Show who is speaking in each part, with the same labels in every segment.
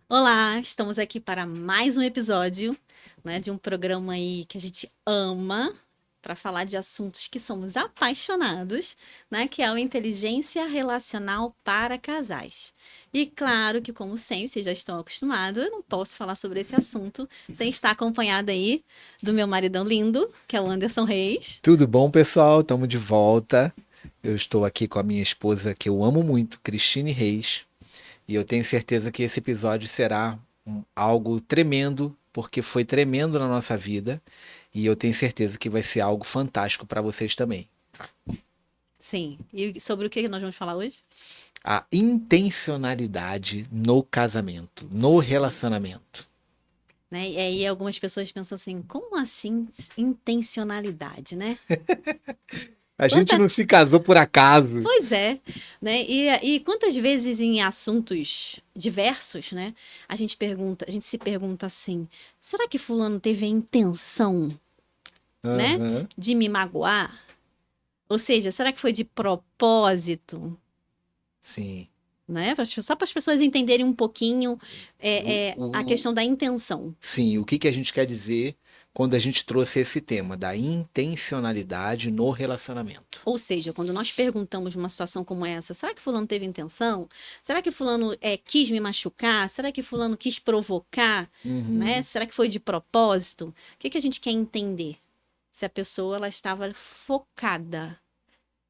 Speaker 1: Olá, estamos aqui para mais um episódio, né, de um programa aí que a gente ama, para falar de assuntos que somos apaixonados, né, que é o Inteligência Relacional para Casais. E claro que, como sempre, vocês já estão acostumados, eu não posso falar sobre esse assunto sem estar acompanhada aí do meu maridão lindo, que é o Anderson Reis.
Speaker 2: Tudo bom, pessoal? Estamos de volta. Eu estou aqui com a minha esposa, que eu amo muito, Cristine Reis, e eu tenho certeza que esse episódio será algo tremendo, porque foi tremendo na nossa vida, e eu tenho certeza que vai ser algo fantástico para vocês também.
Speaker 1: Sim, e sobre o que nós vamos falar hoje?
Speaker 2: A intencionalidade no casamento, no relacionamento.
Speaker 1: Né? E aí algumas pessoas pensam assim, como assim intencionalidade, né?
Speaker 2: A gente
Speaker 1: Quanta...
Speaker 2: não se casou por acaso.
Speaker 1: Pois é, né? E quantas vezes em assuntos diversos, né? A gente se pergunta assim, será que fulano teve a intenção, né?
Speaker 2: Aham.
Speaker 1: De me magoar? Ou seja, será que foi de propósito?
Speaker 2: Sim.
Speaker 1: Né? Só para as pessoas entenderem um pouquinho
Speaker 2: O,
Speaker 1: a
Speaker 2: o,
Speaker 1: questão da intenção.
Speaker 2: Sim, o que que a gente quer dizer quando a gente trouxe esse tema da intencionalidade no relacionamento?
Speaker 1: Ou seja, quando nós perguntamos numa situação como essa, será que fulano teve intenção? Será que fulano quis me machucar? Será que fulano quis provocar? Né?
Speaker 2: Uhum.
Speaker 1: Será que foi de propósito? O que que a gente quer entender? Se a pessoa ela estava focada,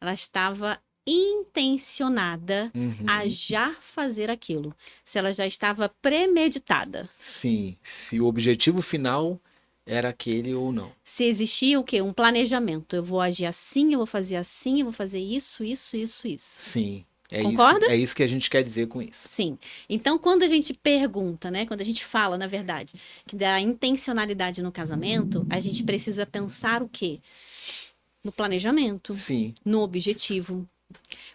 Speaker 1: ela estava intencionada a
Speaker 2: Uhum.
Speaker 1: já fazer aquilo. Se ela já estava premeditada.
Speaker 2: Sim, se o objetivo final era aquele ou não.
Speaker 1: Se existia o quê? Um planejamento. Eu vou agir assim, eu vou fazer isso, isso, isso, isso.
Speaker 2: Sim,
Speaker 1: Concorda?
Speaker 2: é isso que a gente quer dizer com isso.
Speaker 1: Sim. Então, quando a gente pergunta, né, quando a gente fala, na verdade, que da intencionalidade no casamento, a gente precisa pensar o quê? No planejamento,
Speaker 2: Sim.
Speaker 1: no objetivo.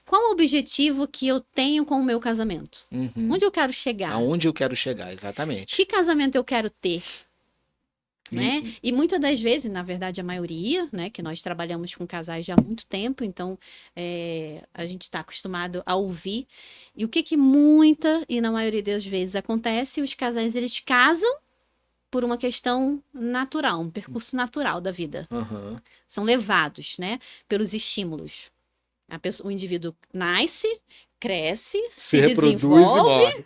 Speaker 1: Qual o objetivo que eu tenho com o meu casamento?
Speaker 2: Uhum.
Speaker 1: Onde eu quero chegar?
Speaker 2: Aonde eu quero chegar,
Speaker 1: Que
Speaker 2: exatamente.
Speaker 1: casamento eu quero ter?
Speaker 2: E,
Speaker 1: Né?
Speaker 2: e-
Speaker 1: E muitas das vezes, na verdade, a maioria, né, que nós trabalhamos com casais já há muito tempo, então a gente está acostumado a ouvir. E o que que muita e na maioria das vezes acontece, os casais eles casam por uma questão natural, um percurso natural da vida.
Speaker 2: Aham.
Speaker 1: São levados, né, pelos estímulos. O indivíduo nasce, cresce,
Speaker 2: Se
Speaker 1: se
Speaker 2: reproduz e
Speaker 1: desenvolve,
Speaker 2: morre.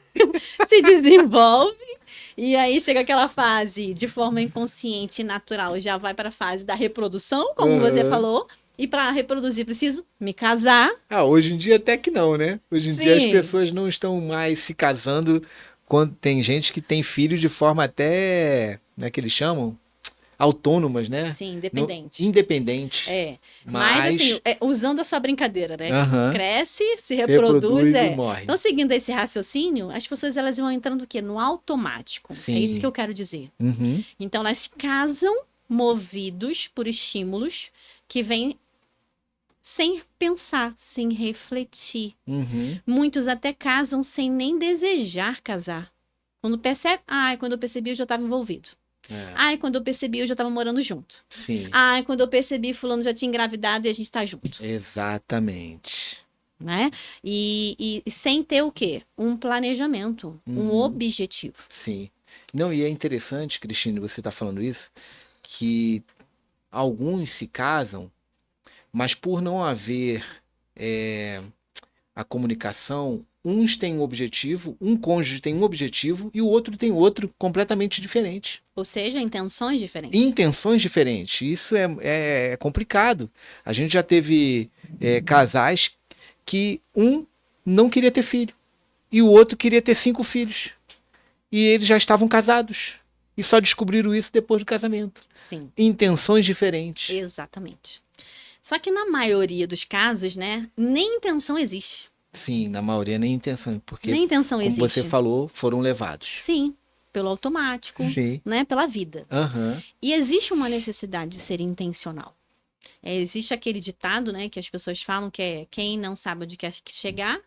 Speaker 1: se desenvolve, e aí chega aquela fase de forma inconsciente e natural, já vai para a fase da reprodução, como você
Speaker 2: Aham.
Speaker 1: falou, e para reproduzir preciso me casar.
Speaker 2: Ah, hoje em dia até que não, né? Hoje em dia as
Speaker 1: Sim,
Speaker 2: pessoas não estão mais se casando quando tem gente que tem filho de forma até, né, que eles chamam? Autônomas, né?
Speaker 1: sim, independente.
Speaker 2: Independente.
Speaker 1: É, mas assim,
Speaker 2: Mas,
Speaker 1: usando a sua brincadeira, né?
Speaker 2: aham,
Speaker 1: Cresce, se
Speaker 2: se
Speaker 1: reproduz,
Speaker 2: reproduz e
Speaker 1: é.
Speaker 2: morre.
Speaker 1: Então, seguindo esse raciocínio, as pessoas elas vão entrando o quê? No automático. É isso que
Speaker 2: Sim.
Speaker 1: eu quero dizer.
Speaker 2: Uhum.
Speaker 1: Então, elas casam movidos por estímulos que vêm sem pensar, sem refletir.
Speaker 2: Uhum.
Speaker 1: Muitos até casam sem nem desejar casar. Quando percebe, quando eu percebi, eu já estava envolvido.
Speaker 2: É,
Speaker 1: Quando eu percebi, eu já estava morando junto.
Speaker 2: sim.
Speaker 1: Quando eu percebi, fulano já tinha engravidado e a gente tá junto,
Speaker 2: Exatamente.
Speaker 1: né? E sem ter o quê? Um planejamento, um
Speaker 2: Uhum.
Speaker 1: objetivo.
Speaker 2: Sim. Não, e é interessante, Cristine, você está falando isso, que alguns se casam, mas por não haver a comunicação, uns têm um objetivo, um cônjuge tem um objetivo e o outro tem outro completamente diferente.
Speaker 1: Ou seja, intenções diferentes.
Speaker 2: Intenções diferentes. Isso é complicado. A gente já teve casais que um não queria ter filho e o outro queria ter 5 filhos. E eles já estavam casados. E só descobriram isso depois do casamento.
Speaker 1: Sim,
Speaker 2: Intenções diferentes.
Speaker 1: exatamente. Só que na maioria dos casos, né, nem intenção existe.
Speaker 2: Sim, na maioria nem intenção, porque,
Speaker 1: Nem intenção
Speaker 2: como você
Speaker 1: existe.
Speaker 2: falou, foram levados.
Speaker 1: Sim, pelo automático,
Speaker 2: Sim.
Speaker 1: né, pela vida.
Speaker 2: Aham.
Speaker 1: E existe uma necessidade de ser intencional. Existe aquele ditado, né, que as pessoas falam que é quem não sabe onde quer chegar,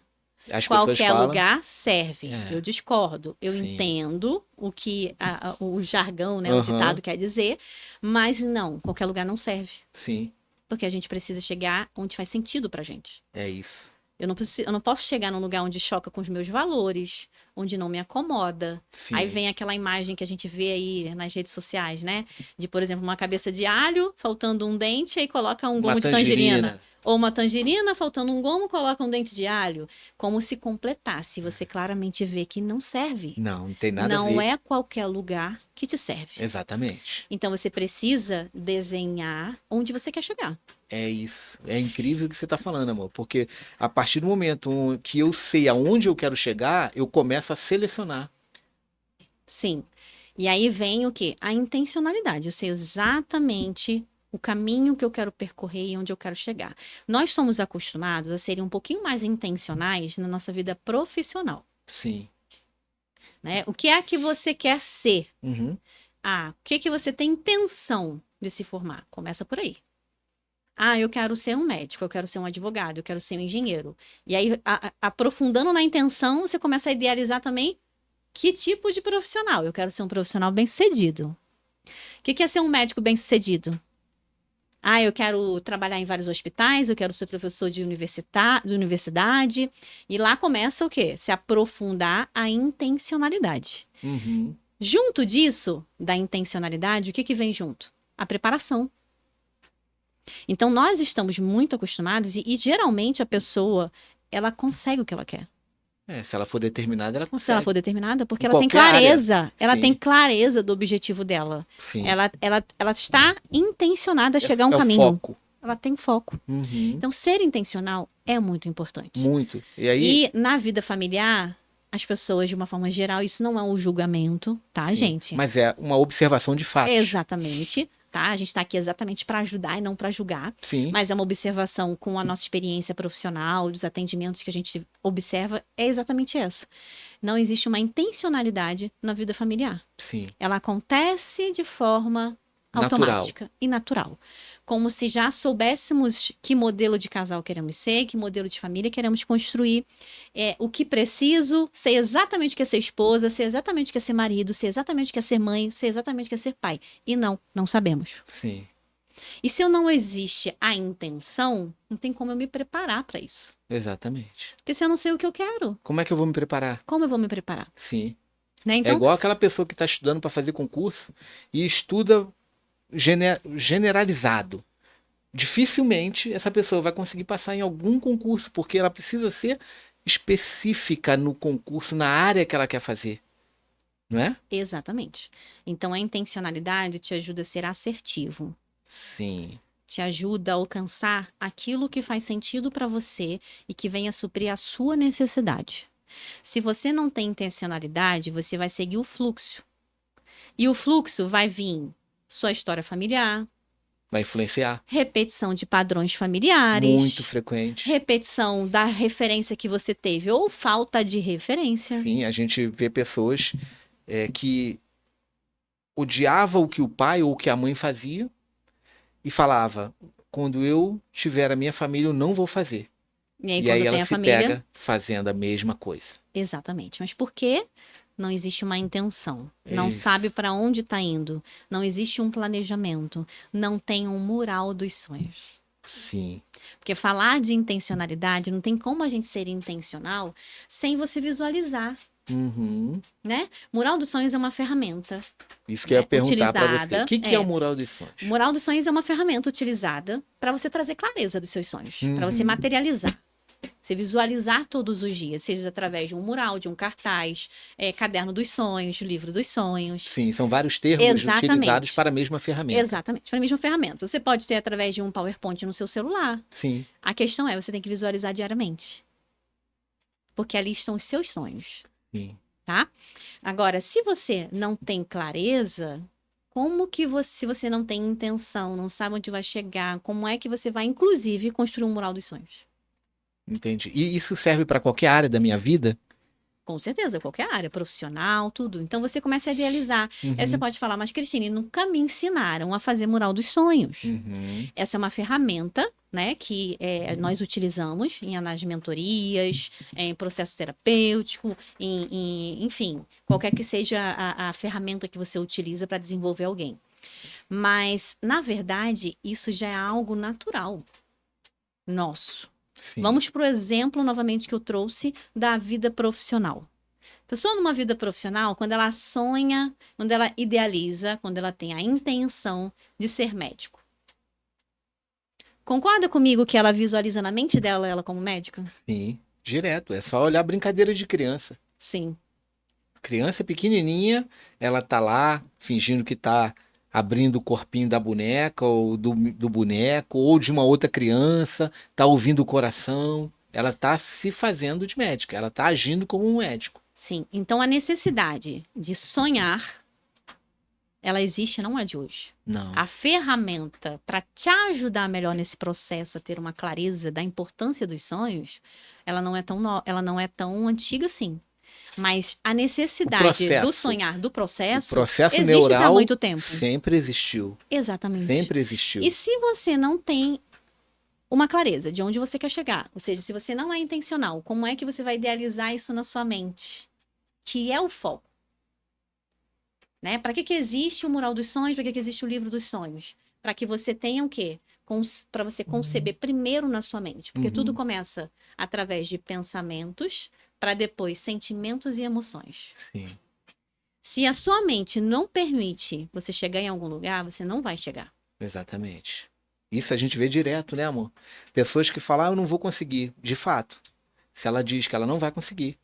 Speaker 2: As pessoas
Speaker 1: qualquer
Speaker 2: falam.
Speaker 1: lugar serve.
Speaker 2: É,
Speaker 1: Eu discordo. Eu
Speaker 2: sim.
Speaker 1: entendo o que o jargão, né, o
Speaker 2: Aham.
Speaker 1: ditado quer dizer, mas não, qualquer lugar não serve.
Speaker 2: Sim.
Speaker 1: Porque a gente precisa chegar onde faz sentido pra gente.
Speaker 2: É isso.
Speaker 1: Eu não posso chegar num lugar onde choca com os meus valores, onde não me acomoda.
Speaker 2: Sim.
Speaker 1: Aí vem aquela imagem que a gente vê aí nas redes sociais, né? De, por exemplo, uma cabeça de alho, faltando um dente, aí coloca um gomo de tangerina. Ou uma tangerina, faltando um gomo, coloca um dente de alho. Como se completasse. Você claramente vê que não serve.
Speaker 2: Não tem nada a ver.
Speaker 1: Não é qualquer lugar que te serve.
Speaker 2: Exatamente.
Speaker 1: Então você precisa desenhar onde você quer chegar.
Speaker 2: É isso. É incrível o que você está falando, amor. Porque a partir do momento que eu sei aonde eu quero chegar, eu começo a selecionar.
Speaker 1: Sim. E aí vem o quê? A intencionalidade. Eu sei exatamente o caminho que eu quero percorrer e onde eu quero chegar. Nós somos acostumados a serem um pouquinho mais intencionais na nossa vida profissional,
Speaker 2: Sim.
Speaker 1: né? O que é que você quer ser?
Speaker 2: Uhum.
Speaker 1: O que você tem intenção de se formar? Começa por aí. Eu quero ser um médico, eu quero ser um advogado, eu quero ser um engenheiro. E aí, aprofundando na intenção, você começa a idealizar também que tipo de profissional. Eu quero ser um profissional bem-sucedido. O que é ser um médico bem-sucedido? Eu quero trabalhar em vários hospitais, eu quero ser professor de universidade. E lá começa o quê? Se aprofundar a intencionalidade.
Speaker 2: Uhum.
Speaker 1: Junto disso, da intencionalidade, o que vem junto? A preparação. Então, nós estamos muito acostumados e geralmente a pessoa, ela consegue o que ela quer.
Speaker 2: Se ela for determinada, ela consegue.
Speaker 1: Se ela for determinada, porque
Speaker 2: Em
Speaker 1: ela tem
Speaker 2: qualquer
Speaker 1: clareza.
Speaker 2: área.
Speaker 1: Ela
Speaker 2: Sim.
Speaker 1: tem clareza do objetivo dela.
Speaker 2: Sim.
Speaker 1: Ela está intencionada a chegar a um
Speaker 2: é
Speaker 1: caminho.
Speaker 2: O foco.
Speaker 1: Ela tem foco.
Speaker 2: Uhum.
Speaker 1: Então, ser intencional é muito importante.
Speaker 2: Muito. E aí...
Speaker 1: E na vida familiar, as pessoas, de uma forma geral, isso não é um julgamento, tá,
Speaker 2: Sim.
Speaker 1: gente?
Speaker 2: Mas é uma observação de fatos.
Speaker 1: Exatamente. Tá? A gente está aqui exatamente para ajudar e não para julgar.
Speaker 2: Sim.
Speaker 1: Mas é uma observação com a nossa experiência profissional, dos atendimentos que a gente observa, é exatamente essa. Não existe uma intencionalidade na vida familiar.
Speaker 2: Sim.
Speaker 1: Ela acontece de forma automática e natural. Como se já soubéssemos que modelo de casal queremos ser, que modelo de família queremos construir, o que preciso, sei exatamente o que é ser esposa, sei exatamente o que é ser marido, sei exatamente o que é ser mãe, sei exatamente o que é ser pai. E não sabemos.
Speaker 2: Sim.
Speaker 1: E se eu não existe a intenção, não tem como eu me preparar para isso.
Speaker 2: Exatamente.
Speaker 1: Porque se eu não sei o que eu quero,
Speaker 2: como é que eu vou me preparar?
Speaker 1: Como eu vou me preparar?
Speaker 2: Sim.
Speaker 1: Né? Então,
Speaker 2: é igual aquela pessoa que está estudando para fazer concurso e estuda generalizado. Dificilmente essa pessoa vai conseguir passar em algum concurso, porque ela precisa ser específica no concurso, na área que ela quer fazer. Não é?
Speaker 1: Exatamente. Então, a intencionalidade te ajuda a ser assertivo.
Speaker 2: Sim.
Speaker 1: Te ajuda a alcançar aquilo que faz sentido para você e que venha suprir a sua necessidade. Se você não tem intencionalidade, você vai seguir o fluxo. E o fluxo vai vir sua história familiar.
Speaker 2: Vai influenciar.
Speaker 1: Repetição de padrões familiares.
Speaker 2: Muito frequente.
Speaker 1: Repetição da referência que você teve ou falta de referência.
Speaker 2: Sim, a gente vê pessoas que odiavam o que o pai ou o que a mãe fazia e falava, quando eu tiver a minha família, eu não vou fazer.
Speaker 1: E aí,
Speaker 2: e
Speaker 1: quando
Speaker 2: aí
Speaker 1: tem
Speaker 2: ela
Speaker 1: a
Speaker 2: se
Speaker 1: família...
Speaker 2: pega fazendo a mesma coisa.
Speaker 1: Exatamente. Mas por quê? Não existe uma intenção. Não
Speaker 2: Isso.
Speaker 1: sabe para onde está indo. Não existe um planejamento. Não tem um mural dos sonhos.
Speaker 2: Sim.
Speaker 1: Porque falar de intencionalidade, não tem como a gente ser intencional sem você visualizar.
Speaker 2: Uhum.
Speaker 1: Né? Mural dos sonhos é uma ferramenta.
Speaker 2: Isso que eu ia perguntar para você. O que é o
Speaker 1: mural
Speaker 2: mural dos sonhos?
Speaker 1: O mural dos sonhos é uma ferramenta utilizada para você trazer clareza dos seus sonhos. Para você materializar. Você visualizar todos os dias, seja através de um mural, de um cartaz, caderno dos sonhos, livro dos sonhos.
Speaker 2: Sim, são vários termos utilizados para a mesma ferramenta.
Speaker 1: Exatamente, para a mesma ferramenta. Você pode ter através de um PowerPoint no seu celular.
Speaker 2: Sim.
Speaker 1: A questão você tem que visualizar diariamente. Porque ali estão os seus sonhos.
Speaker 2: Sim.
Speaker 1: Tá? Agora, se você não tem clareza, como que se você não tem intenção, não sabe onde vai chegar, como é que você vai, inclusive, construir um mural dos sonhos?
Speaker 2: Entendi. E isso serve para qualquer área da minha vida?
Speaker 1: Com certeza, qualquer área, profissional, tudo. Então você começa a idealizar. Aí você pode falar, mas Cristine, nunca me ensinaram a fazer mural dos sonhos. Essa é uma ferramenta, né, que nós utilizamos nas mentorias, em processo terapêutico, enfim, qualquer que seja a ferramenta que você utiliza para desenvolver alguém. Mas, na verdade, isso já é algo natural nosso.
Speaker 2: Sim.
Speaker 1: Vamos para o exemplo, novamente, que eu trouxe da vida profissional. Pessoa numa vida profissional, quando ela sonha, quando ela idealiza, quando ela tem a intenção de ser médico. Concorda comigo que ela visualiza na mente dela ela como médica?
Speaker 2: Sim, direto. É só olhar brincadeira de criança.
Speaker 1: Sim.
Speaker 2: Criança pequenininha, ela tá lá fingindo que tá abrindo o corpinho da boneca ou do boneco ou de uma outra criança, tá ouvindo o coração. Ela tá se fazendo de médica, ela tá agindo como um médico.
Speaker 1: Sim. Então a necessidade de sonhar, ela existe, não é de hoje.
Speaker 2: Não,
Speaker 1: A ferramenta para te ajudar melhor nesse processo a ter uma clareza da importância dos sonhos, ela não é tão, ela não é tão antiga assim. Mas a necessidade do sonhar, do
Speaker 2: o
Speaker 1: processo,
Speaker 2: processo
Speaker 1: existe já há
Speaker 2: neural
Speaker 1: muito tempo.
Speaker 2: sempre existiu,
Speaker 1: Exatamente.
Speaker 2: sempre existiu.
Speaker 1: E se você não tem uma clareza de onde você quer chegar, ou seja, se você não é intencional, como é que você vai idealizar isso na sua mente? Que é o foco. Né? Para que existe o Mural dos Sonhos? Para que existe o Livro dos Sonhos? Para que você tenha o quê? Para você conceber primeiro na sua mente. Porque tudo começa através de pensamentos, para depois sentimentos e emoções.
Speaker 2: Sim,
Speaker 1: Se a sua mente não permite você chegar em algum lugar, você não vai chegar.
Speaker 2: exatamente. Isso a gente vê direto, né, amor? Pessoas que falam, eu não vou conseguir. De fato, se ela diz que ela não vai conseguir,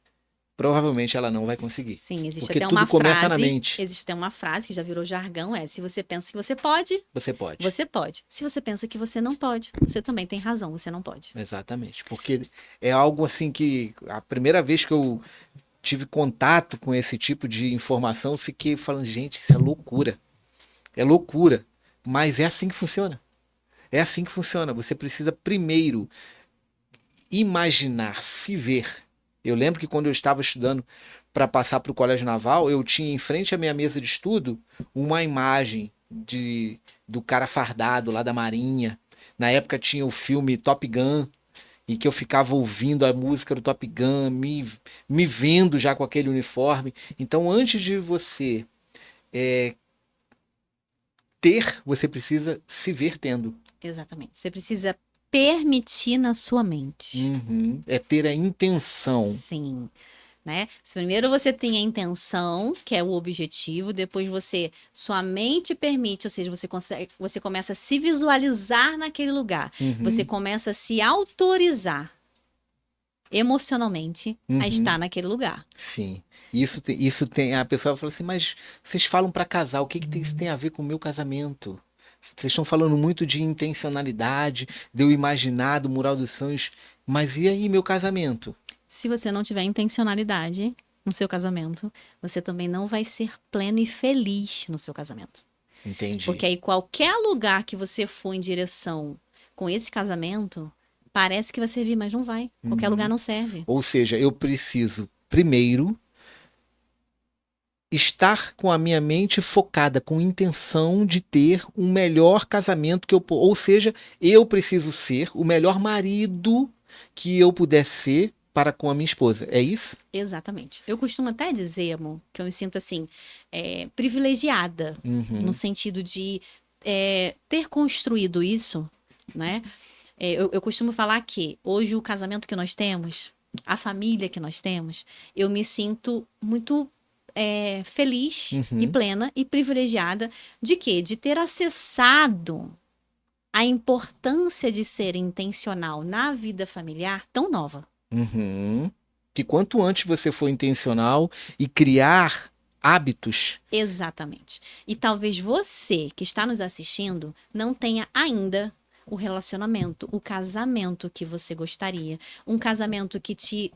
Speaker 2: provavelmente ela não vai conseguir.
Speaker 1: Sim, existe
Speaker 2: Porque
Speaker 1: até
Speaker 2: tudo
Speaker 1: uma
Speaker 2: começa
Speaker 1: frase,
Speaker 2: na mente.
Speaker 1: existe até uma frase que já virou jargão, se você pensa que você pode,
Speaker 2: Você pode.
Speaker 1: você pode. Se você pensa que você não pode, você também tem razão, você não pode.
Speaker 2: Exatamente. Porque é algo assim que a primeira vez que eu tive contato com esse tipo de informação, eu fiquei falando, gente, isso é loucura. É loucura. Mas é assim que funciona. É assim que funciona. Você precisa primeiro imaginar, se ver. Eu lembro que quando eu estava estudando para passar para o Colégio Naval, eu tinha em frente à minha mesa de estudo uma imagem do cara fardado lá da Marinha. Na época tinha o filme Top Gun, e que eu ficava ouvindo a música do Top Gun, me vendo já com aquele uniforme. Então, antes de você ter, você precisa se ver tendo.
Speaker 1: Exatamente. Você precisa permitir na sua mente.
Speaker 2: Uhum. É ter a intenção.
Speaker 1: Sim. Né? Se primeiro você tem a intenção, que é o objetivo, depois sua mente permite, ou seja, você começa a se visualizar naquele lugar. Você começa a se autorizar emocionalmente a estar naquele lugar.
Speaker 2: Sim. Isso tem. A pessoa fala assim, mas vocês falam para casar, o que isso tem a ver com o meu casamento? Vocês estão falando muito de intencionalidade, de eu imaginar do Mural dos Sonhos, mas e aí meu casamento?
Speaker 1: Se você não tiver intencionalidade no seu casamento, você também não vai ser pleno e feliz no seu casamento.
Speaker 2: Entendi.
Speaker 1: Porque aí qualquer lugar que você for em direção com esse casamento, parece que vai servir, mas não vai. Qualquer lugar não serve.
Speaker 2: Ou seja, eu preciso primeiro estar com a minha mente focada, com intenção de ter um melhor casamento que eu... Ou seja, eu preciso ser o melhor marido que eu puder ser para com a minha esposa. É isso?
Speaker 1: Exatamente. Eu costumo até dizer, amor, que eu me sinto assim, privilegiada, no sentido de ter construído isso, né? Eu costumo falar que hoje o casamento que nós temos, a família que nós temos, eu me sinto muito feliz e plena e privilegiada de quê? De ter acessado a importância de ser intencional na vida familiar tão nova.
Speaker 2: Que quanto antes você for intencional e criar hábitos.
Speaker 1: Exatamente. E talvez você que está nos assistindo não tenha ainda o relacionamento, o casamento que você gostaria. Um casamento que te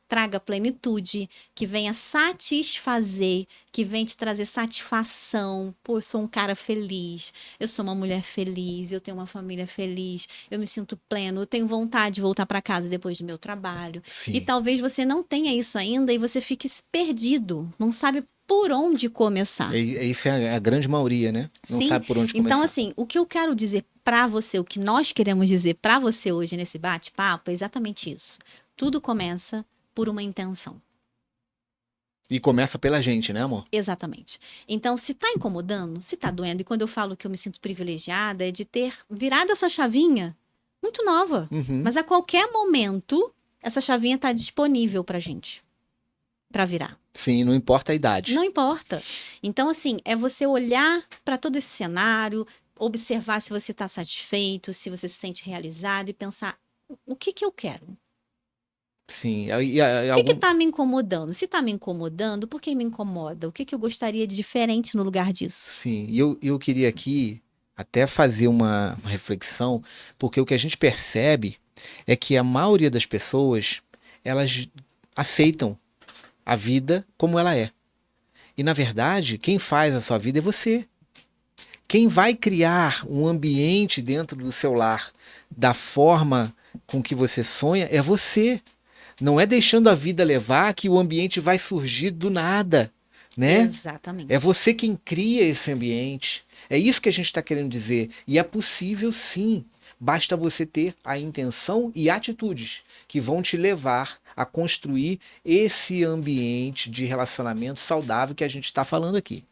Speaker 1: traga plenitude, que venha satisfazer, que venha te trazer satisfação. Pô, eu sou um cara feliz, eu sou uma mulher feliz, eu tenho uma família feliz, eu me sinto pleno, eu tenho vontade de voltar para casa depois do meu trabalho.
Speaker 2: Sim.
Speaker 1: E talvez você não tenha isso ainda e você fique perdido, não sabe por onde começar.
Speaker 2: Isso é a grande maioria, né? Não
Speaker 1: Sim.
Speaker 2: sabe por onde começar.
Speaker 1: Então, assim, o que eu quero dizer para você, o que nós queremos dizer para você hoje nesse bate-papo é exatamente isso. Tudo começa por uma intenção.
Speaker 2: E começa pela gente, né, amor?
Speaker 1: Exatamente. Então, se tá incomodando, se tá doendo, e quando eu falo que eu me sinto privilegiada, é de ter virado essa chavinha muito nova. Mas a qualquer momento, essa chavinha tá disponível pra gente. para virar.
Speaker 2: Sim, não importa a idade.
Speaker 1: Não importa. Então, assim, é você olhar para todo esse cenário, observar se você está satisfeito, se você se sente realizado e pensar, o que que eu quero?
Speaker 2: Sim.
Speaker 1: O que que tá me incomodando? Se tá me incomodando, por que me incomoda? O que que eu gostaria de diferente no lugar disso?
Speaker 2: Sim, e eu queria aqui até fazer uma reflexão, porque o que a gente percebe é que a maioria das pessoas, elas aceitam a vida como ela é. E na verdade, quem faz a sua vida é você. Quem vai criar um ambiente dentro do seu lar da forma com que você sonha é você. Não é deixando a vida levar que o ambiente vai surgir do nada, né?
Speaker 1: Exatamente.
Speaker 2: É você quem cria esse ambiente. É isso que a gente está querendo dizer. E é possível sim. Basta você ter a intenção e atitudes que vão te levar a construir esse ambiente de relacionamento saudável que a gente está falando aqui.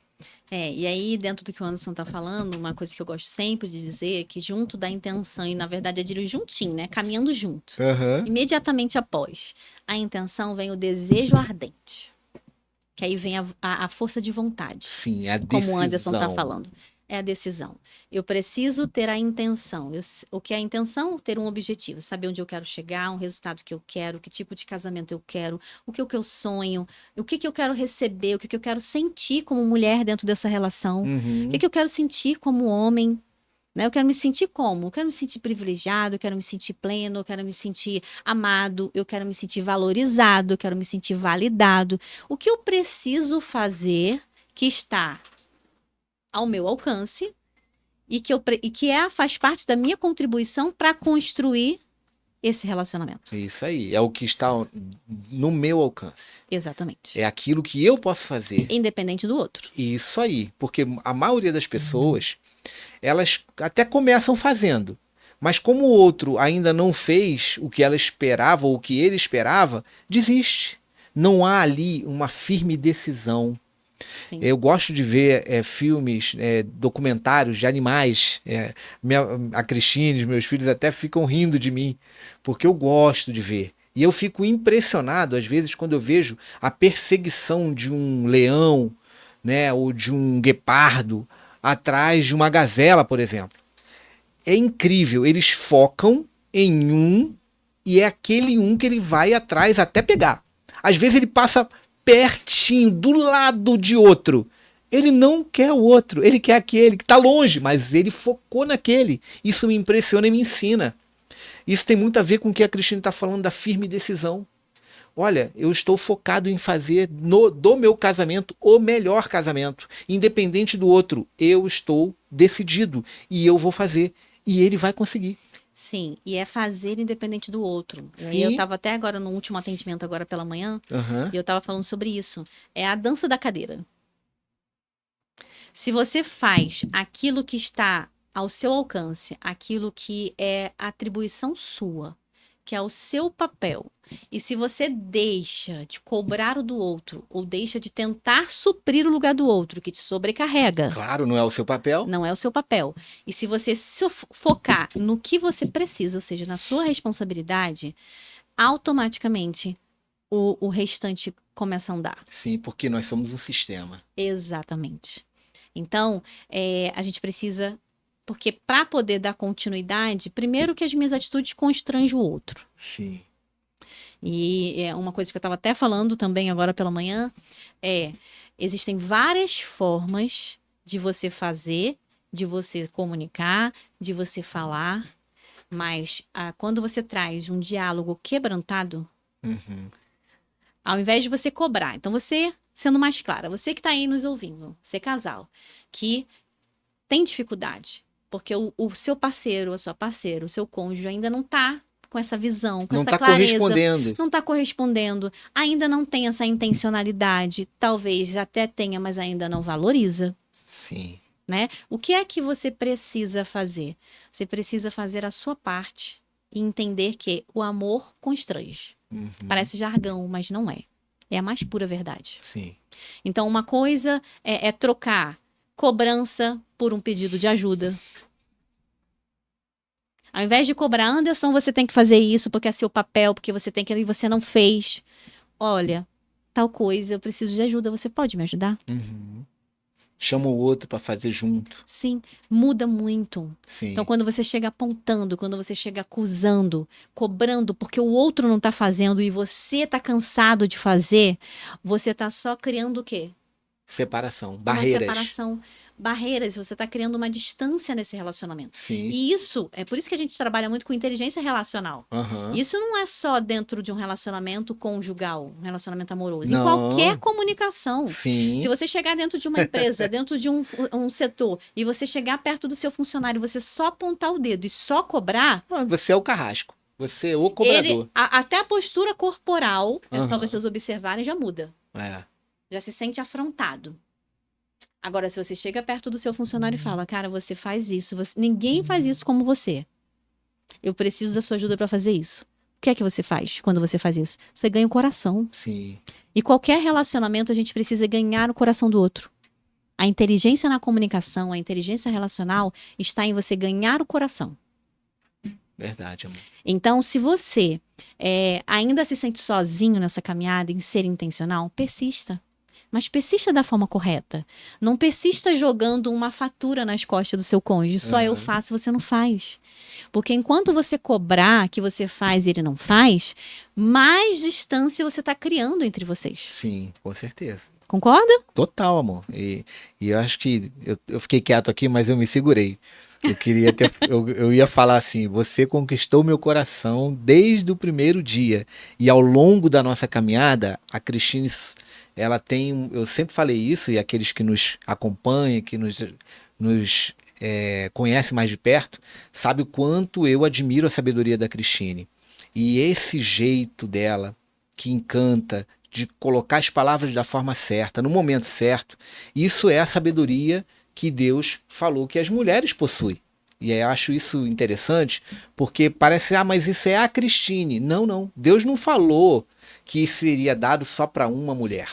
Speaker 1: E aí, dentro do que o Anderson tá falando, uma coisa que eu gosto sempre de dizer é que junto da intenção, e na verdade é de juntinho, né? Caminhando junto.
Speaker 2: Uhum.
Speaker 1: Imediatamente após a intenção vem o desejo ardente. Que aí vem a força de vontade.
Speaker 2: Sim, a
Speaker 1: Como
Speaker 2: decisão.
Speaker 1: o Anderson tá falando. É a decisão. Eu preciso ter a intenção. O que é a intenção? Ter um objetivo. Saber onde eu quero chegar, um resultado que eu quero, que tipo de casamento eu quero, o que eu sonho, o que eu quero receber, o que eu quero sentir como mulher dentro dessa relação,
Speaker 2: Uhum.
Speaker 1: o que eu quero sentir como homem. Né? Eu quero me sentir como? Eu quero me sentir privilegiado, eu quero me sentir pleno, eu quero me sentir amado, eu quero me sentir valorizado, eu quero me sentir validado. O que eu preciso fazer que está ao meu alcance e faz parte da minha contribuição para construir esse relacionamento.
Speaker 2: Isso aí, é o que está no meu alcance.
Speaker 1: Exatamente.
Speaker 2: É aquilo que eu posso fazer.
Speaker 1: Independente do outro.
Speaker 2: Isso aí, porque a maioria das pessoas, elas até começam fazendo, mas como o outro ainda não fez o que ela esperava ou o que ele esperava, desiste. Não há ali uma firme decisão.
Speaker 1: Sim.
Speaker 2: Eu gosto de ver filmes, documentários de animais. A Cristine, meus filhos até ficam rindo de mim, porque eu gosto de ver. E eu fico impressionado, às vezes, quando eu vejo a perseguição de um leão, né, ou de um guepardo atrás de uma gazela, por exemplo. É incrível, eles focam em um e é aquele um que ele vai atrás até pegar. Às vezes ele passa pertinho, do lado de outro. Ele não quer o outro, ele quer aquele que está longe, mas ele focou naquele. Isso me impressiona e me ensina. Isso tem muito a ver com o que a Cristine está falando da firme decisão. Olha, eu estou focado em fazer do meu casamento o melhor casamento. Independente do outro, eu estou decidido e eu vou fazer. E ele vai conseguir.
Speaker 1: Sim, e é fazer independente do outro.
Speaker 2: Sim.
Speaker 1: Eu estava até agora no último atendimento agora pela manhã, e eu estava falando sobre isso. É a dança da cadeira. Se você faz aquilo que está ao seu alcance, aquilo que é atribuição sua, que é o seu papel, e se você deixa de cobrar o do outro, ou deixa de tentar suprir o lugar do outro, que te sobrecarrega.
Speaker 2: Claro, não é o seu papel.
Speaker 1: Não é o seu papel. E se você se focar no que você precisa, ou seja, na sua responsabilidade, automaticamente o restante começa a andar.
Speaker 2: Sim, porque nós somos um sistema.
Speaker 1: Exatamente. Então, a gente precisa... Porque para poder dar continuidade, primeiro que as minhas atitudes constrangem o outro.
Speaker 2: Sim.
Speaker 1: E é uma coisa que eu estava até falando também agora pela manhã, existem várias formas de você fazer, de você comunicar, de você falar, mas quando você traz um diálogo quebrantado, ao invés de você cobrar, então você, sendo mais clara, você que está aí nos ouvindo, você casal, que tem dificuldade, porque o seu parceiro, a sua parceira, o seu cônjuge ainda não está com essa visão, com essa clareza. Não está correspondendo, ainda não tem essa intencionalidade, talvez até tenha, mas ainda não valoriza.
Speaker 2: Sim.
Speaker 1: Né? O que é que você precisa fazer? Você precisa fazer a sua parte e entender que o amor constrange. Parece jargão, mas não é. É a mais pura verdade.
Speaker 2: Sim.
Speaker 1: Então, uma coisa é trocar cobrança por um pedido de ajuda. Ao invés de cobrar, Anderson, você tem que fazer isso porque é seu papel, porque você tem que e você não fez. Olha, tal coisa, eu preciso de ajuda, você pode me ajudar?
Speaker 2: Uhum. Chama o outro para fazer junto.
Speaker 1: Sim, muda muito.
Speaker 2: Sim.
Speaker 1: Então, quando você chega apontando, quando você chega acusando, cobrando porque o outro não tá fazendo e você tá cansado de fazer, você tá só criando o quê?
Speaker 2: Separação,
Speaker 1: Uma
Speaker 2: barreiras.
Speaker 1: separação, barreiras, você tá criando uma distância nesse relacionamento.
Speaker 2: Sim.
Speaker 1: E isso, é por isso que a gente trabalha muito com inteligência relacional.
Speaker 2: Aham.
Speaker 1: Isso não é só dentro de um relacionamento conjugal, um relacionamento amoroso. Em
Speaker 2: Não.
Speaker 1: qualquer comunicação.
Speaker 2: Sim.
Speaker 1: Se você chegar dentro de uma empresa, dentro de um setor, e você chegar perto do seu funcionário, e você só apontar o dedo e só cobrar,
Speaker 2: Você é o carrasco. Você é o cobrador.
Speaker 1: até a postura corporal, é só
Speaker 2: Aham.
Speaker 1: vocês observarem, já muda.
Speaker 2: É.
Speaker 1: Já se sente afrontado. Agora, se você chega perto do seu funcionário e fala, cara, você faz isso, ninguém faz isso como você. Eu preciso da sua ajuda para fazer isso. O que é que você faz quando você faz isso? Você ganha o coração.
Speaker 2: Sim.
Speaker 1: E qualquer relacionamento, a gente precisa ganhar o coração do outro. A inteligência na comunicação, a inteligência relacional, está em você ganhar o coração.
Speaker 2: Verdade, amor.
Speaker 1: Então, se você ainda se sente sozinho nessa caminhada, em ser intencional, persista. Mas persista da forma correta. Não persista jogando uma fatura nas costas do seu cônjuge. Só eu faço, você não faz. Porque enquanto você cobrar que você faz e ele não faz, mais distância você está criando entre vocês.
Speaker 2: Sim, com certeza.
Speaker 1: Concorda?
Speaker 2: Total, amor. E eu acho que eu fiquei quieto aqui, mas eu me segurei. Eu queria ter, eu ia falar assim: você conquistou meu coração desde o primeiro dia. E ao longo da nossa caminhada, a Cristine, ela tem, eu sempre falei isso, e aqueles que nos acompanham, que nos conhecem mais de perto, sabe o quanto eu admiro a sabedoria da Cristine. E esse jeito dela, que encanta, de colocar as palavras da forma certa, no momento certo, isso é a sabedoria que Deus falou que as mulheres possuem. E eu acho isso interessante, porque parece, mas isso é a Cristine. Não, não. Deus não falou que seria dado só para uma mulher.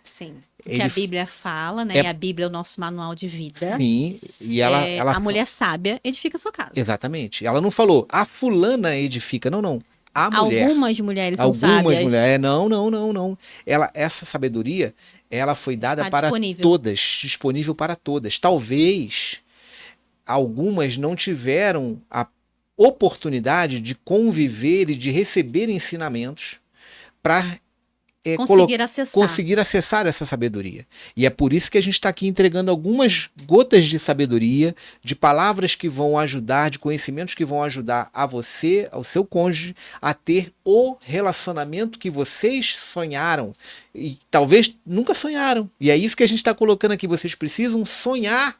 Speaker 1: Sim. Que a Bíblia fala, né? E a Bíblia é o nosso manual de vida.
Speaker 2: Sim. E
Speaker 1: a mulher sábia edifica a sua casa.
Speaker 2: Exatamente. Ela não falou, a fulana edifica. Não, não. A mulher.
Speaker 1: Algumas mulheres são sábias.
Speaker 2: Algumas mulheres. Não. Essa sabedoria, ela foi dada
Speaker 1: Está
Speaker 2: para
Speaker 1: disponível.
Speaker 2: todas, disponível para todas. Talvez algumas não tiveram a oportunidade de conviver e de receber ensinamentos para conseguir acessar essa sabedoria. E é por isso que a gente está aqui entregando algumas gotas de sabedoria, de palavras que vão ajudar, de conhecimentos que vão ajudar a você, ao seu cônjuge, a ter o relacionamento que vocês sonharam e talvez nunca sonharam. E é isso que a gente está colocando aqui. Vocês precisam sonhar.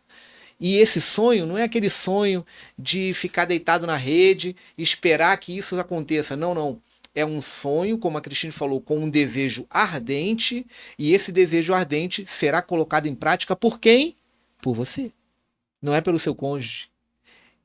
Speaker 2: E esse sonho não é aquele sonho de ficar deitado na rede e esperar que isso aconteça. Não, não. É um sonho, como a Cristine falou, com um desejo ardente, e esse desejo ardente será colocado em prática por quem? Por você. Não é pelo seu cônjuge.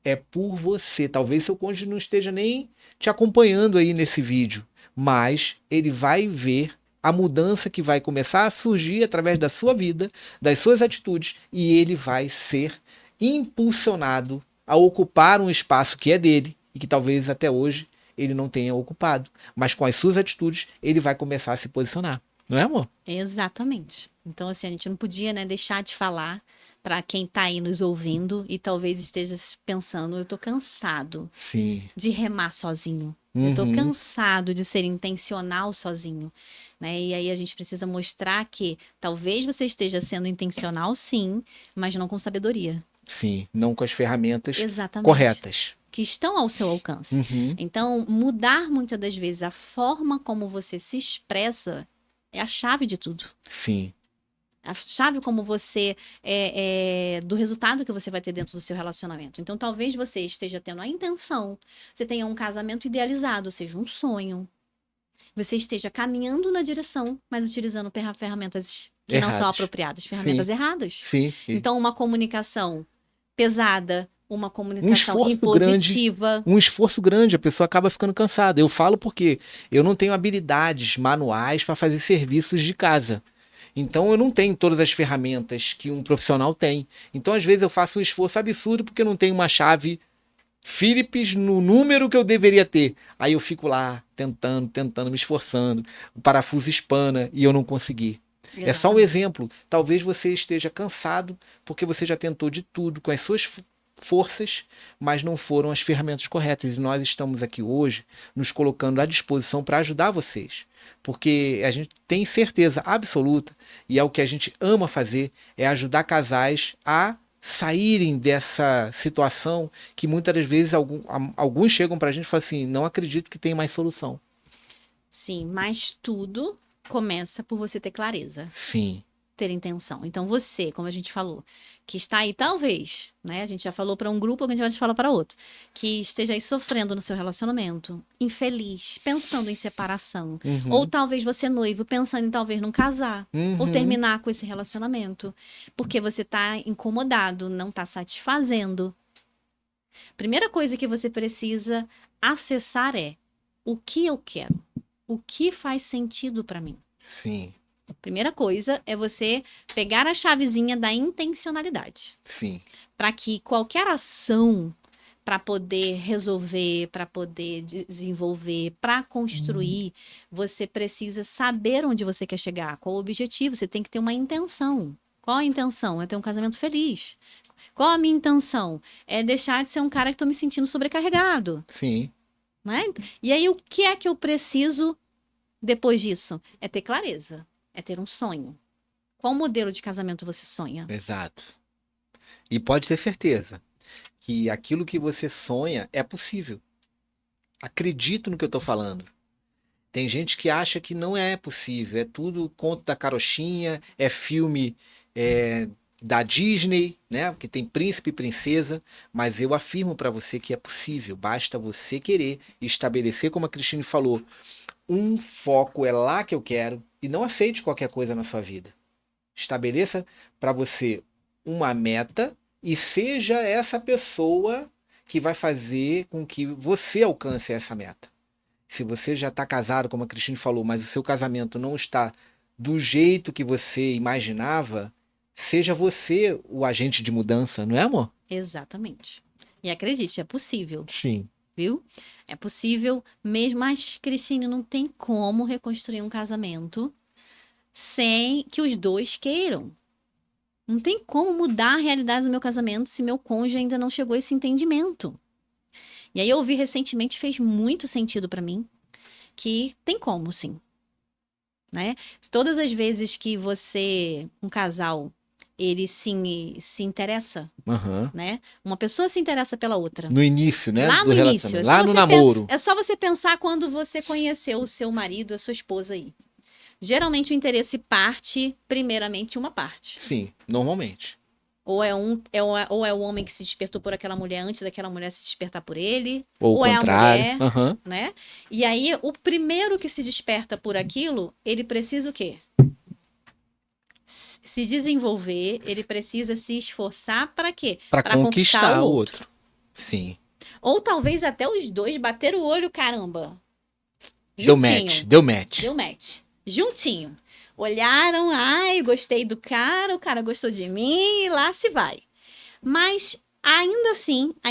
Speaker 2: É por você. Talvez seu cônjuge não esteja nem te acompanhando aí nesse vídeo, mas ele vai ver a mudança que vai começar a surgir através da sua vida, das suas atitudes, e ele vai ser impulsionado a ocupar um espaço que é dele e que talvez até hoje ele não tenha ocupado. Mas com as suas atitudes, ele vai começar a se posicionar. Não é, amor?
Speaker 1: Exatamente. Então, assim, a gente não podia, né, deixar de falar para quem está aí nos ouvindo e talvez esteja pensando, eu tô cansado de remar sozinho. Eu tô cansado de ser intencional sozinho, né? E aí a gente precisa mostrar que talvez você esteja sendo intencional, sim, mas não com sabedoria.
Speaker 2: Sim, não com as ferramentas
Speaker 1: Exatamente.
Speaker 2: corretas.
Speaker 1: Que estão ao seu alcance. Então, mudar muitas das vezes a forma como você se expressa é a chave de tudo.
Speaker 2: Sim.
Speaker 1: A chave como você do resultado que você vai ter dentro do seu relacionamento. Então, talvez você esteja tendo a intenção, você tenha um casamento idealizado, ou seja, um sonho. Você esteja caminhando na direção, mas utilizando ferramentas que não são apropriadas, ferramentas erradas.
Speaker 2: Sim.
Speaker 1: Então, uma comunicação pesada, uma comunicação impositiva.
Speaker 2: Um esforço grande, a pessoa acaba ficando cansada. Eu falo porque eu não tenho habilidades manuais para fazer serviços de casa. Então eu não tenho todas as ferramentas que um profissional tem. Então às vezes eu faço um esforço absurdo porque eu não tenho uma chave Philips no número que eu deveria ter. Aí eu fico lá, tentando, me esforçando. O parafuso espana e eu não consegui. É só um
Speaker 1: Exatamente.
Speaker 2: exemplo. Talvez você esteja cansado porque você já tentou de tudo com as suas forças, mas não foram as ferramentas corretas. E nós estamos aqui hoje nos colocando à disposição para ajudar vocês. Porque a gente tem certeza absoluta, e é o que a gente ama fazer, é ajudar casais a saírem dessa situação que muitas das vezes alguns chegam para a gente e falam assim, não acredito que tem mais solução.
Speaker 1: Sim, mas tudo começa por você ter clareza,
Speaker 2: Sim.
Speaker 1: ter intenção. Então você, como a gente falou, que está aí talvez, né? A gente já falou para um grupo, a gente vai falar para outro, que esteja aí sofrendo no seu relacionamento, infeliz, pensando em separação, ou talvez você noivo pensando em talvez não casar, ou terminar com esse relacionamento, porque você está incomodado, não está satisfazendo. Primeira coisa que você precisa acessar é o que eu quero, o que faz sentido para mim.
Speaker 2: Sim.
Speaker 1: Primeira coisa é você pegar a chavezinha da intencionalidade.
Speaker 2: Sim.
Speaker 1: Para que qualquer ação para poder resolver, para poder desenvolver, para construir, você precisa saber onde você quer chegar, qual o objetivo, você tem que ter uma intenção. Qual a intenção? É ter um casamento feliz. Qual a minha intenção? É deixar de ser um cara que estou me sentindo sobrecarregado.
Speaker 2: Sim.
Speaker 1: Né? E aí, o que é que eu preciso depois disso? É ter clareza. É ter um sonho. Qual modelo de casamento você sonha?
Speaker 2: Exato. E pode ter certeza que aquilo que você sonha é possível. Acredito no que eu estou falando. Tem gente que acha que não é possível. É tudo conto da carochinha, é filme da Disney, né? Que tem príncipe e princesa. Mas eu afirmo para você que é possível. Basta você querer estabelecer, como a Cristine falou, um foco, é lá que eu quero, e não aceite qualquer coisa na sua vida. Estabeleça para você uma meta e seja essa pessoa que vai fazer com que você alcance essa meta. Se você já está casado, como a Cristine falou, mas o seu casamento não está do jeito que você imaginava, seja você o agente de mudança, não é, amor?
Speaker 1: Exatamente. E acredite, é possível.
Speaker 2: Sim.
Speaker 1: Viu? É possível mesmo, mas, Cristine, não tem como reconstruir um casamento sem que os dois queiram. Não tem como mudar a realidade do meu casamento se meu cônjuge ainda não chegou a esse entendimento. E aí eu ouvi recentemente, fez muito sentido pra mim, que tem como, sim. Né? Todas as vezes que um casal, ele se interessa,
Speaker 2: Uhum.
Speaker 1: né? Uma pessoa se interessa pela outra.
Speaker 2: No início, né?
Speaker 1: Lá
Speaker 2: do
Speaker 1: no início.
Speaker 2: relacionamento. Lá no namoro.
Speaker 1: É só você pensar quando você conheceu o seu marido, a sua esposa aí. Geralmente o interesse parte, primeiramente, uma parte.
Speaker 2: Sim, normalmente.
Speaker 1: Ou é o homem que se despertou por aquela mulher antes daquela mulher se despertar por ele.
Speaker 2: Ou o
Speaker 1: Ou é a
Speaker 2: contrário.
Speaker 1: mulher,
Speaker 2: Uhum.
Speaker 1: né? E aí, o primeiro que se desperta por aquilo, ele precisa o quê? Se desenvolver, ele precisa se esforçar para quê?
Speaker 2: Para
Speaker 1: Para
Speaker 2: conquistar
Speaker 1: o
Speaker 2: o
Speaker 1: outro.
Speaker 2: outro. Sim.
Speaker 1: Ou talvez até os dois bater o olho, caramba.
Speaker 2: Deu
Speaker 1: Juntinho.
Speaker 2: match. Deu match.
Speaker 1: Deu match. Juntinho. Olharam, ai, gostei do cara, o cara gostou de mim, e lá se vai. Mas, ainda assim, a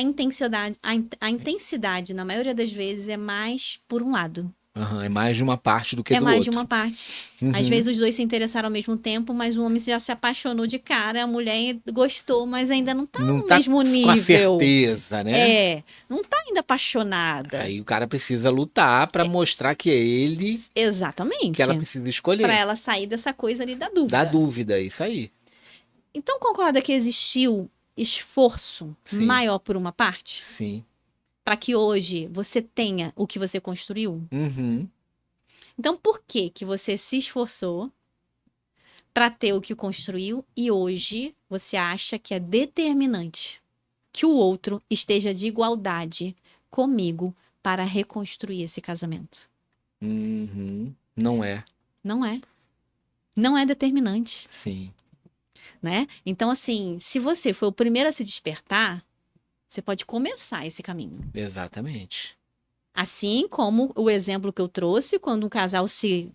Speaker 1: intensidade, na maioria das vezes, é mais por um lado.
Speaker 2: Uhum. É mais de uma parte do que
Speaker 1: É
Speaker 2: do
Speaker 1: mais
Speaker 2: outro.
Speaker 1: de uma parte.
Speaker 2: Uhum.
Speaker 1: Às vezes os dois se interessaram ao mesmo tempo, mas o homem já se apaixonou de cara, a mulher gostou, mas ainda não tá
Speaker 2: Não
Speaker 1: no
Speaker 2: tá
Speaker 1: mesmo nível.
Speaker 2: com a certeza, né?
Speaker 1: É, não tá ainda apaixonada.
Speaker 2: Aí o cara precisa lutar para mostrar que é ele
Speaker 1: Exatamente.
Speaker 2: que ela precisa escolher.
Speaker 1: Para ela sair dessa coisa ali da dúvida.
Speaker 2: Da dúvida, é isso aí.
Speaker 1: Então concorda que existiu esforço
Speaker 2: Sim.
Speaker 1: maior por uma parte?
Speaker 2: Sim.
Speaker 1: Para que hoje você tenha o que você construiu?
Speaker 2: Uhum.
Speaker 1: Então por que que você se esforçou para ter o que construiu e hoje você acha que é determinante que o outro esteja de igualdade comigo para reconstruir esse casamento?
Speaker 2: Uhum. Não é.
Speaker 1: Não é. Não é determinante,
Speaker 2: Sim.
Speaker 1: né? Então, assim, se você foi o primeiro a se despertar, você pode começar esse caminho.
Speaker 2: Exatamente.
Speaker 1: Assim como o exemplo que eu trouxe, quando um casal se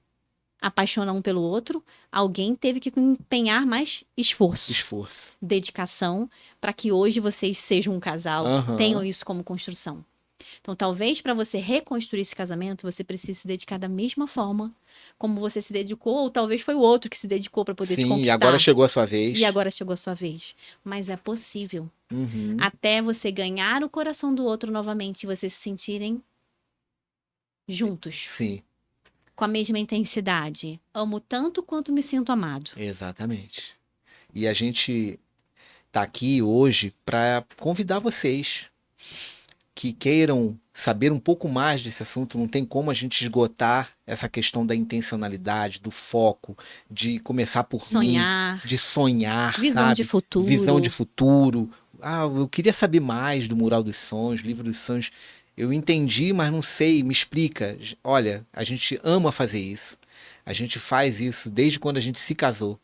Speaker 1: apaixona um pelo outro, alguém teve que empenhar mais esforço,
Speaker 2: Esforço.
Speaker 1: dedicação, para que hoje vocês sejam um casal,
Speaker 2: Aham.
Speaker 1: tenham isso como construção. Então, talvez para você reconstruir esse casamento, você precise se dedicar da mesma forma como você se dedicou, ou talvez foi o outro que se dedicou para poder te
Speaker 2: Sim,
Speaker 1: conquistar.
Speaker 2: e agora chegou a sua vez.
Speaker 1: E agora chegou a sua vez. Mas é possível.
Speaker 2: Uhum.
Speaker 1: Até você ganhar o coração do outro novamente e vocês se sentirem juntos,
Speaker 2: Sim,
Speaker 1: com a mesma intensidade. Amo tanto quanto me sinto amado.
Speaker 2: exatamente. E a gente tá aqui hoje para convidar vocês que queiram saber um pouco mais desse assunto. Não tem como a gente esgotar essa questão da intencionalidade, do foco, de começar por
Speaker 1: Sonhar,
Speaker 2: mim, de sonhar,
Speaker 1: visão
Speaker 2: sabe?
Speaker 1: de futuro.
Speaker 2: Visão de futuro. Ah, eu queria saber mais do Mural dos Sonhos, Livro dos Sonhos. Eu entendi, mas não sei, me explica. Olha, a gente ama fazer isso. A gente faz isso desde quando a gente se casou.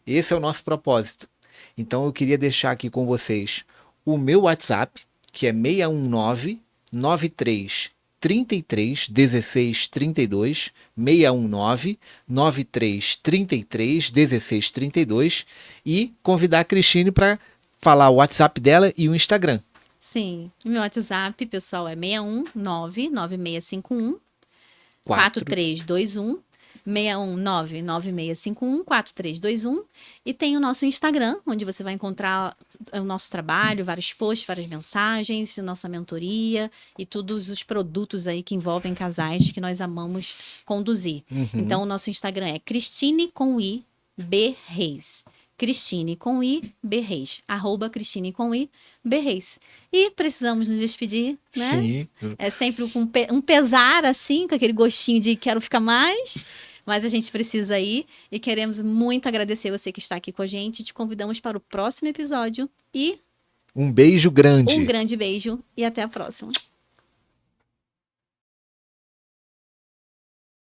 Speaker 2: Esse é o nosso propósito. Então eu queria deixar aqui com vocês o meu WhatsApp, que é 619 93 33 16 32, 619 93 33 16 32, e convidar a Cristine para falar o WhatsApp dela e o Instagram.
Speaker 1: Sim. Meu WhatsApp, pessoal, é 6199651 4321. 61996514321, e tem o nosso Instagram, onde você vai encontrar o nosso trabalho, vários posts, várias mensagens, nossa mentoria e todos os produtos aí que envolvem casais que nós amamos conduzir. Então, o nosso Instagram é Cristine com I B Reis. Cristine com I B Reis. @Cristine com I B Reis. E precisamos nos despedir, né?
Speaker 2: Sim.
Speaker 1: É sempre com um pesar, assim, com aquele gostinho de quero ficar mais. Mas a gente precisa ir e queremos muito agradecer você que está aqui com a gente. Te convidamos para o próximo episódio e
Speaker 2: Um beijo grande.
Speaker 1: um grande beijo e até a próxima.